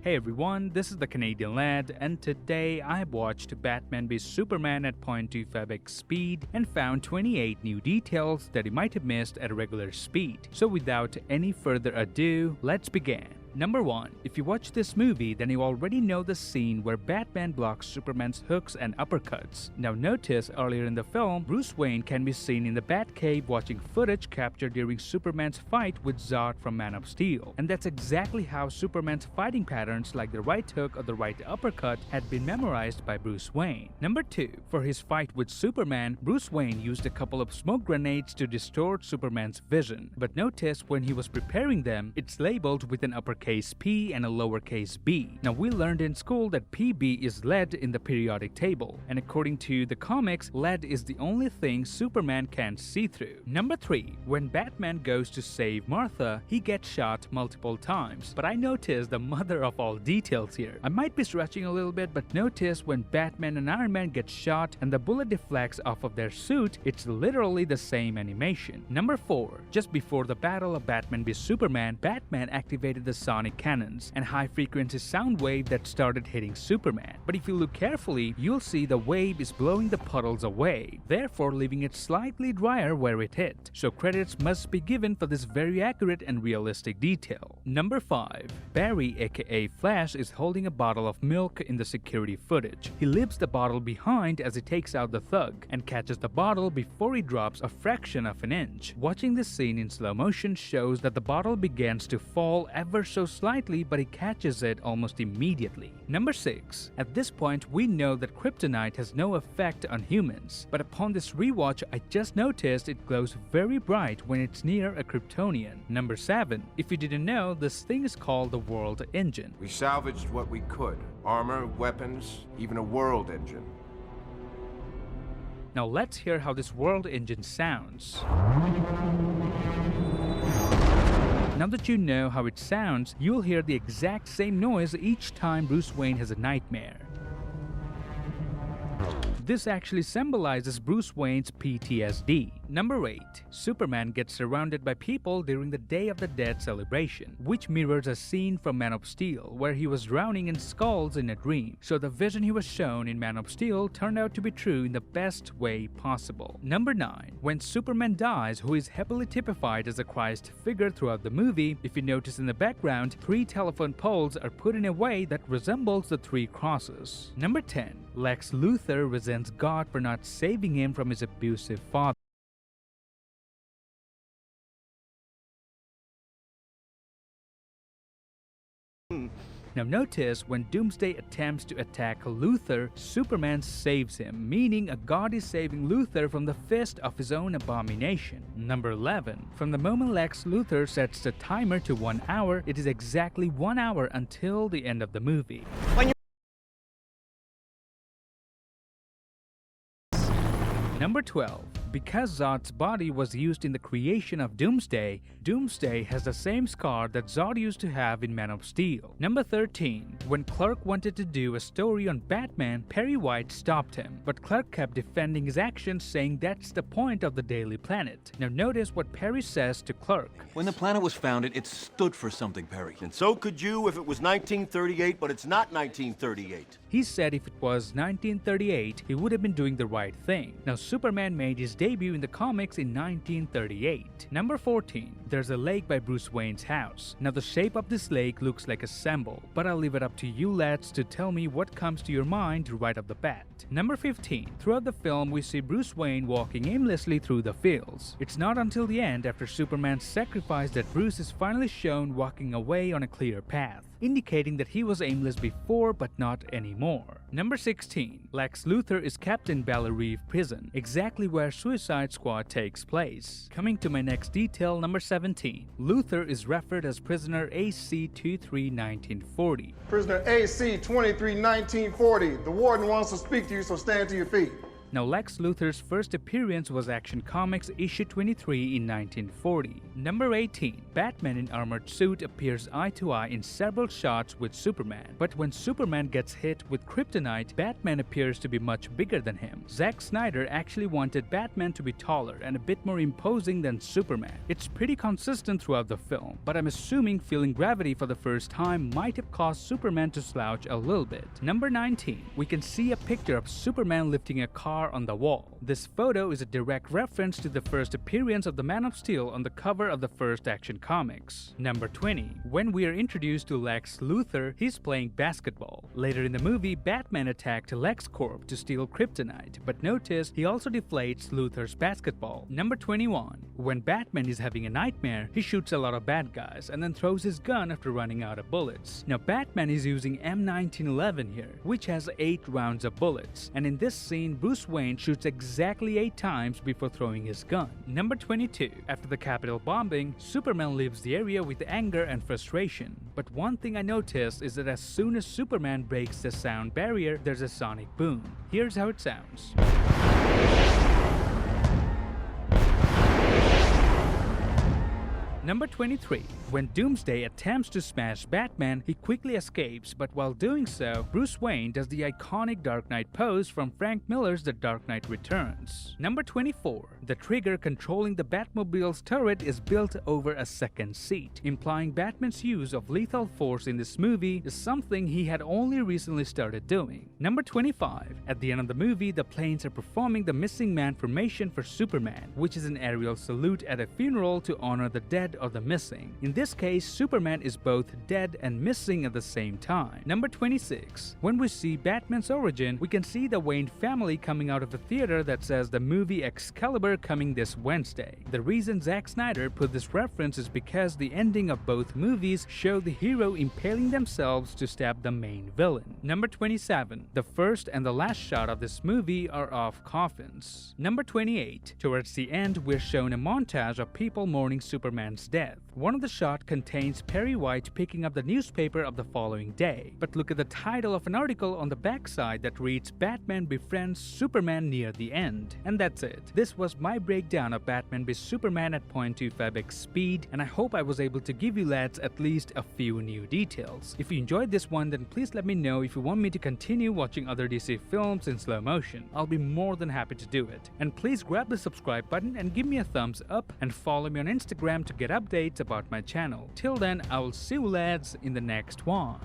Hey everyone, this is the Canadian Lad, and today I have watched Batman v Superman at 0.25x speed and found 28 new details that you might have missed at a regular speed. So without any further ado, let's begin. Number 1. If you watch this movie, then you already know the scene where Batman blocks Superman's hooks and uppercuts. Now notice earlier in the film, Bruce Wayne can be seen in the Batcave watching footage captured during Superman's fight with Zod from Man of Steel. And that's exactly how Superman's fighting patterns like the right hook or the right uppercut had been memorized by Bruce Wayne. Number 2. For his fight with Superman, Bruce Wayne used a couple of smoke grenades to distort Superman's vision. But notice when he was preparing them, it's labeled with an uppercase P and a lowercase b. Now we learned in school that PB is lead in the periodic table, and according to the comics, lead is the only thing Superman can't see through. Number 3. When Batman goes to save Martha, he gets shot multiple times, but I noticed the mother of all details here. I might be stretching a little bit, but notice when Batman and Iron Man get shot and the bullet deflects off of their suit, it's literally the same animation. Number 4. Just before the battle of Batman v Superman, Batman activated the sonic cannons and high-frequency sound wave that started hitting Superman. But if you look carefully, you'll see the wave is blowing the puddles away, therefore leaving it slightly drier where it hit. So credits must be given for this very accurate and realistic detail. Number 5. Barry aka Flash is holding a bottle of milk in the security footage. He leaves the bottle behind as he takes out the thug and catches the bottle before he drops a fraction of an inch. Watching this scene in slow motion shows that the bottle begins to fall ever so slightly, but he catches it almost immediately. Number 6. At this point, we know that kryptonite has no effect on humans, but upon this rewatch, I just noticed it glows very bright when it's near a Kryptonian. Number 7. If you didn't know, this thing is called the World Engine. We salvaged what we could. Armor, weapons, even a world engine. Now let's hear how this World Engine sounds. Now that you know how it sounds, you'll hear the exact same noise each time Bruce Wayne has a nightmare. This actually symbolizes Bruce Wayne's PTSD. Number 8. Superman gets surrounded by people during the Day of the Dead celebration, which mirrors a scene from Man of Steel where he was drowning in skulls in a dream. So the vision he was shown in Man of Steel turned out to be true in the best way possible. Number 9. When Superman dies, who is heavily typified as a Christ figure throughout the movie, if you notice in the background, 3 telephone poles are put in a way that resembles the 3 crosses. Number 10. Lex Luthor resents God for not saving him from his abusive father. Now notice when Doomsday attempts to attack Luthor, Superman saves him, meaning a god is saving Luthor from the fist of his own abomination. Number 11. From the moment Lex Luthor sets the timer to 1 hour, it is exactly 1 hour until the end of the movie. Number 12. Because Zod's body was used in the creation of Doomsday, Doomsday has the same scar that Zod used to have in Man of Steel. Number 13. When Clark wanted to do a story on Batman, Perry White stopped him, but Clark kept defending his actions, saying that's the point of the Daily Planet. Now notice what Perry says to Clark. When the planet was founded, it stood for something, Perry. And so could you if it was 1938, but it's not 1938. He said if it was 1938, he would have been doing the right thing. Now Superman made his debut in the comics in 1938. Number 14. There's a lake by Bruce Wayne's house. Now the shape of this lake looks like a symbol, but I'll leave it up to you lads to tell me what comes to your mind right off the bat. Number 15. Throughout the film, we see Bruce Wayne walking aimlessly through the fields. It's not until the end, after Superman's sacrifice, that Bruce is finally shown walking away on a clear path, indicating that he was aimless before but not anymore. Number 16. Lex Luthor is kept in Belle Reve prison, exactly where Suicide Squad takes place. Coming to my next detail, number 17. Luthor is referred as prisoner AC-23-1940. Prisoner AC-23-1940. The warden wants to speak to you, so stand to your feet. Now, Lex Luthor's first appearance was Action Comics issue 23 in 1940. Number 18. Batman in armored suit appears eye to eye in several shots with Superman. But when Superman gets hit with kryptonite, Batman appears to be much bigger than him. Zack Snyder actually wanted Batman to be taller and a bit more imposing than Superman. It's pretty consistent throughout the film, but I'm assuming feeling gravity for the first time might have caused Superman to slouch a little bit. Number 19. We can see a picture of Superman lifting a car on the wall. This photo is a direct reference to the first appearance of the Man of Steel on the cover of the first Action Comics. Number 20. When we are introduced to Lex Luthor, he's playing basketball. Later in the movie, Batman attacked LexCorp to steal kryptonite, but notice he also deflates Luthor's basketball. Number 21. When Batman is having a nightmare, he shoots a lot of bad guys and then throws his gun after running out of bullets. Now, Batman is using M1911 here, which has 8 rounds of bullets, and in this scene, Bruce Wayne shoots exactly 8 times before throwing his gun. Number 22. After the Capitol bombing, Superman leaves the area with anger and frustration. But one thing I noticed is that as soon as Superman breaks the sound barrier, there's a sonic boom. Here's how it sounds. Number 23. When Doomsday attempts to smash Batman, he quickly escapes, but while doing so, Bruce Wayne does the iconic Dark Knight pose from Frank Miller's The Dark Knight Returns. Number 24. The trigger controlling the Batmobile's turret is built over a second seat, implying Batman's use of lethal force in this movie is something he had only recently started doing. Number 25. At the end of the movie, the planes are performing the missing man formation for Superman, which is an aerial salute at a funeral to honor the dead or the missing. In this case, Superman is both dead and missing at the same time. Number 26. When we see Batman's origin, we can see the Wayne family coming out of a theater that says the movie Excalibur coming this Wednesday. The reason Zack Snyder put this reference is because the ending of both movies show the hero impaling themselves to stab the main villain. Number 27. The first and the last shot of this movie are of coffins. Number 28. Towards the end, we're shown a montage of people mourning Superman's death. One of the shots contains Perry White picking up the newspaper of the following day. But look at the title of an article on the backside that reads Batman befriends Superman near the end. And that's it. This was my breakdown of Batman v Superman at 0.25x speed, and I hope I was able to give you lads at least a few new details. If you enjoyed this one, then please let me know if you want me to continue watching other DC films in slow motion. I'll be more than happy to do it. And please grab the subscribe button and give me a thumbs up, and follow me on Instagram to get updates about my channel. Till then, I will see you lads in the next one.